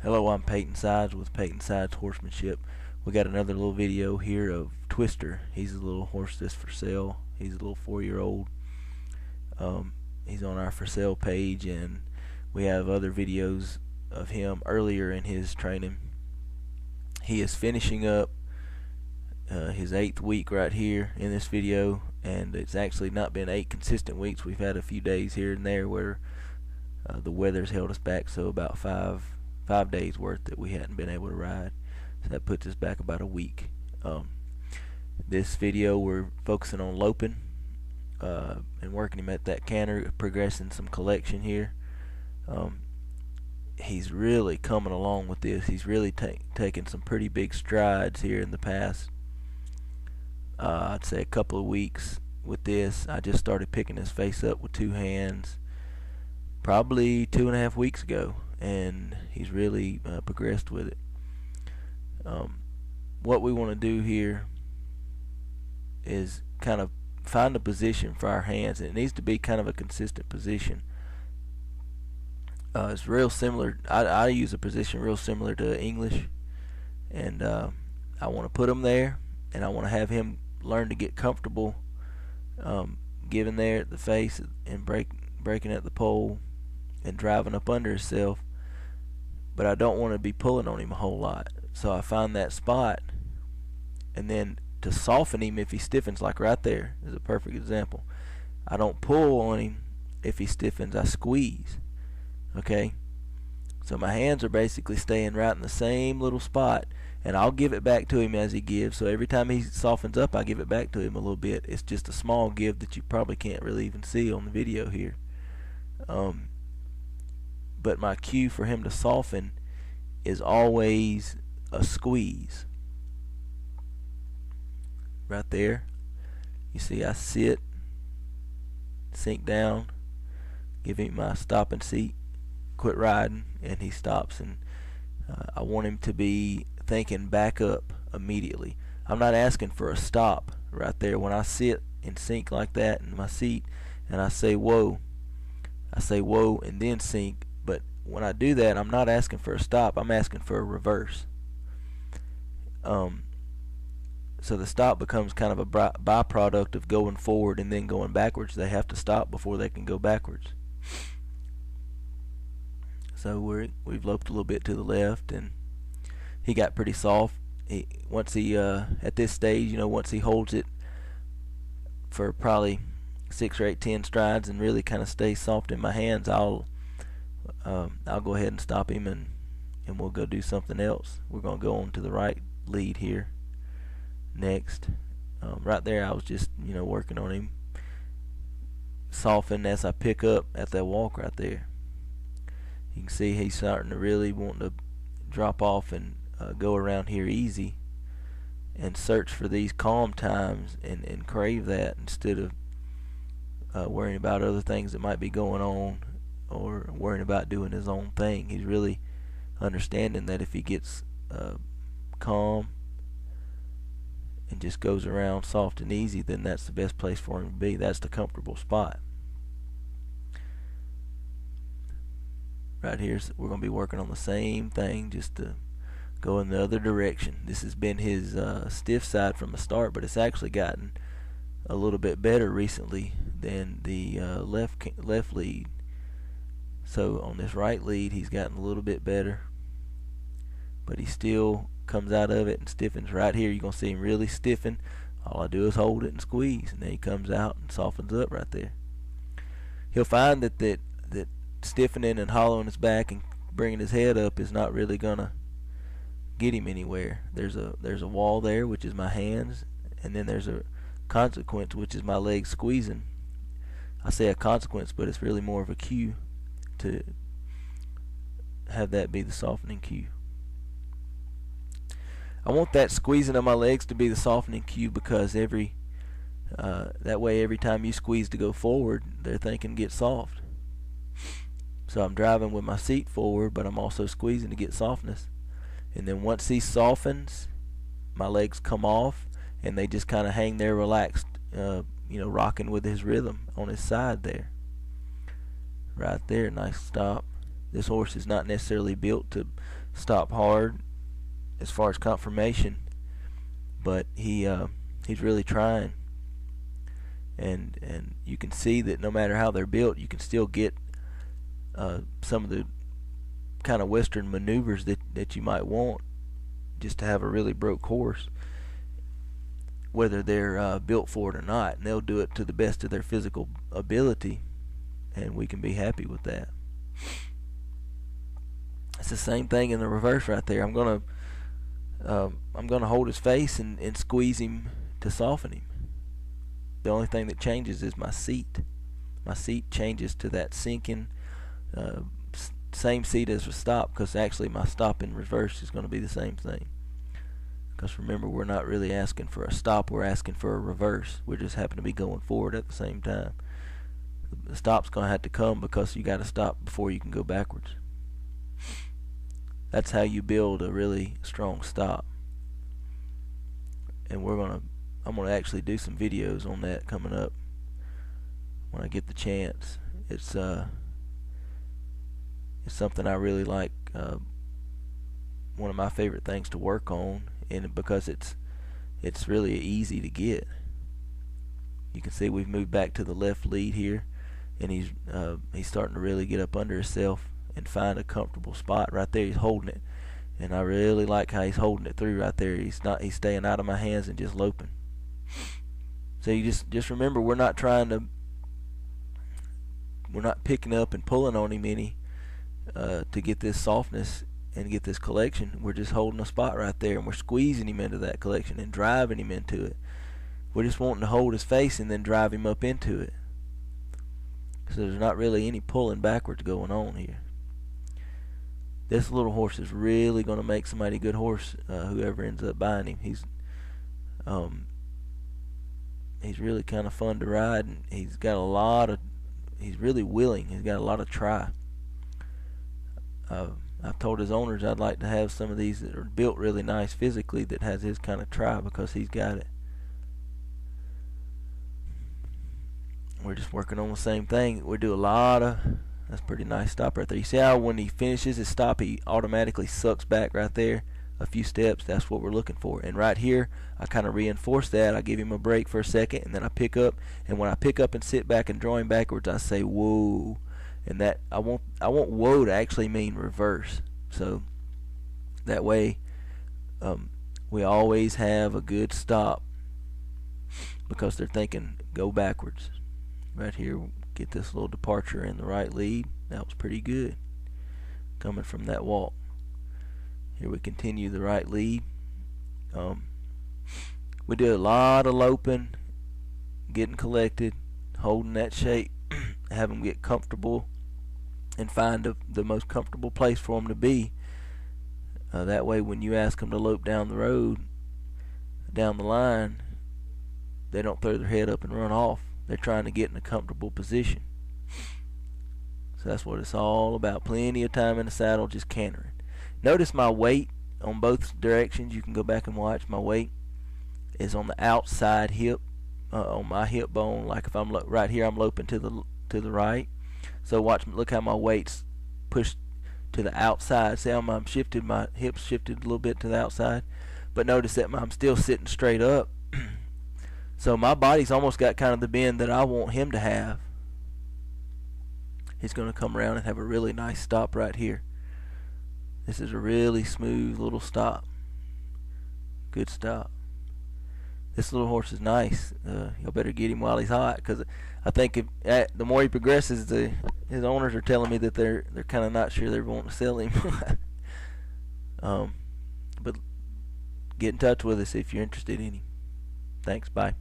Hello, I'm Peyton Sides with Peyton Sides Horsemanship. We got another little video here of Twister. He's a little horse that's for sale. He's a little 4-year-old. He's on our for sale page, and we have other videos of him earlier in his training. He is finishing up his 8th week right here in this video, and it's actually not been 8 consistent weeks. We've had a few days here and there where the weather's held us back, so about five days worth that we hadn't been able to ride. So that puts us back about a week. This video we're focusing on loping and working him at that canter, progressing some collection here. He's really coming along with this. He's really taken some pretty big strides here in the past I'd say a couple of weeks with this. I just started picking his face up with 2 hands probably 2.5 weeks ago, and he's really progressed with it. What we want to do here is kind of find a position for our hands, and it needs to be kind of a consistent position. It's real similar. I use a position real similar to English, and I want to put him there, and I want to have him learn to get comfortable giving there at the face and breaking at the pole and driving up under himself, but I don't want to be pulling on him a whole lot. So I find that spot, and then to soften him if he stiffens, like right there is a perfect example. I don't pull on him if he stiffens, I squeeze. Okay, so my hands are basically staying right in the same little spot, and I'll give it back to him as he gives. So every time he softens up, I give it back to him a little bit. It's just a small give that you probably can't really even see on the video here. But my cue for him to soften is always a squeeze. Right there, you see I sit, sink down, give him my stopping seat, quit riding, and he stops, and I want him to be thinking back up immediately. I'm not asking for a stop right there. When I sit and sink like that in my seat and I say whoa, and then sink. But when I do that, I'm not asking for a stop, I'm asking for a reverse. So the stop becomes kind of a byproduct of going forward and then going backwards. They have to stop before they can go backwards. So we've loped a little bit to the left, and he got pretty soft. Once he at this stage, once he holds it for probably 6 or 8, 10 strides and really kind of stays soft in my hands, I'll go ahead and stop him, and we'll go do something else. We're gonna go on to the right lead here next. Right there, I was just working on him, soften as I pick up at that walk right there. You can see he's starting to really want to drop off and go around here easy and search for these calm times and crave that instead of worrying about other things that might be going on or worrying about doing his own thing. He's really understanding that if he gets calm and just goes around soft and easy, then that's the best place for him to be. That's the comfortable spot. Right here, we're going to be working on the same thing, just to go in the other direction. This has been his stiff side from the start, but it's actually gotten a little bit better recently than the left lead. So on this right lead, he's gotten a little bit better, but he still comes out of it and stiffens. Right here, you're going to see him really stiffen. All I do is hold it and squeeze, and then he comes out and softens up right there. He'll find that stiffening and hollowing his back and bringing his head up is not really gonna get him anywhere. There's a wall there, which is my hands, and then there's a consequence, which is my legs squeezing. I say a consequence, but it's really more of a cue to have that be the softening cue. I want that squeezing of my legs to be the softening cue, because that way every time you squeeze to go forward, they're thinking get soft. So I'm driving with my seat forward, but I'm also squeezing to get softness. And then once he softens, my legs come off, and they just kind of hang there relaxed, rocking with his rhythm on his side there. Right there, nice stop. This horse is not necessarily built to stop hard as far as conformation, but he's really trying, and you can see that no matter how they're built, you can still get some of the kind of Western maneuvers that you might want just to have a really broke horse, whether they're built for it or not, and they'll do it to the best of their physical ability, and we can be happy with that. It's the same thing in the reverse right there. I'm gonna hold his face and squeeze him to soften him. The only thing that changes is my seat. My seat changes to that sinking, same seat as a stop, because actually my stop in reverse is going to be the same thing. Because remember, we're not really asking for a stop, we're asking for a reverse. We just happen to be going forward at the same time. The stop's going to have to come because you got to stop before you can go backwards. That's how you build a really strong stop. And I'm gonna actually do some videos on that coming up when I get the chance. It's something I really like. One of my favorite things to work on, and because it's really easy to get. You can see we've moved back to the left lead here, and he's starting to really get up under himself and find a comfortable spot right there. He's holding it, and I really like how he's holding it through right there. He's staying out of my hands and just loping. So you just remember, we're not picking up and pulling on him any to get this softness and get this collection. We're just holding a spot right there, and we're squeezing him into that collection and driving him into it. We're just wanting to hold his face and then drive him up into it. So there's not really any pulling backwards going on here. This little horse is really going to make somebody a good horse, whoever ends up buying him. He's really kind of fun to ride, and he's really willing. He's got a lot of try. I've told his owners I'd like to have some of these that are built really nice physically that has his kind of try, because he's got it. We're just working on the same thing. We do a lot of... That's a pretty nice stop right there. You see how when he finishes his stop, he automatically sucks back right there a few steps? That's what we're looking for. And right here, I kind of reinforce that. I give him a break for a second, and then I pick up. And when I pick up and sit back and draw him backwards, I say, whoa. And that I want whoa to actually mean reverse. So that way we always have a good stop, because they're thinking go backwards. Right here, get this little departure in the right lead. That was pretty good coming from that walk. Here we continue the right lead. We do a lot of loping, getting collected, holding that shape, have them get comfortable, and find the most comfortable place for them to be. That way when you ask them to lope down the road, down the line, they don't throw their head up and run off. They're trying to get in a comfortable position. So that's what it's all about. Plenty of time in the saddle, just cantering. Notice my weight on both directions. You can go back and watch. My weight is on the outside hip, on my hip bone. Like if I'm right here, I'm loping to the right. So watch, look how my weight's pushed to the outside. See how I'm shifted, my hips shifted a little bit to the outside. But notice that I'm still sitting straight up. So my body's almost got kind of the bend that I want him to have. He's going to come around and have a really nice stop right here. This is a really smooth little stop. Good stop. This little horse is nice. Y'all better get him while he's hot, because I think the more he progresses, his owners are telling me that they're kind of not sure they want to sell him. But get in touch with us if you're interested in him. Thanks. Bye.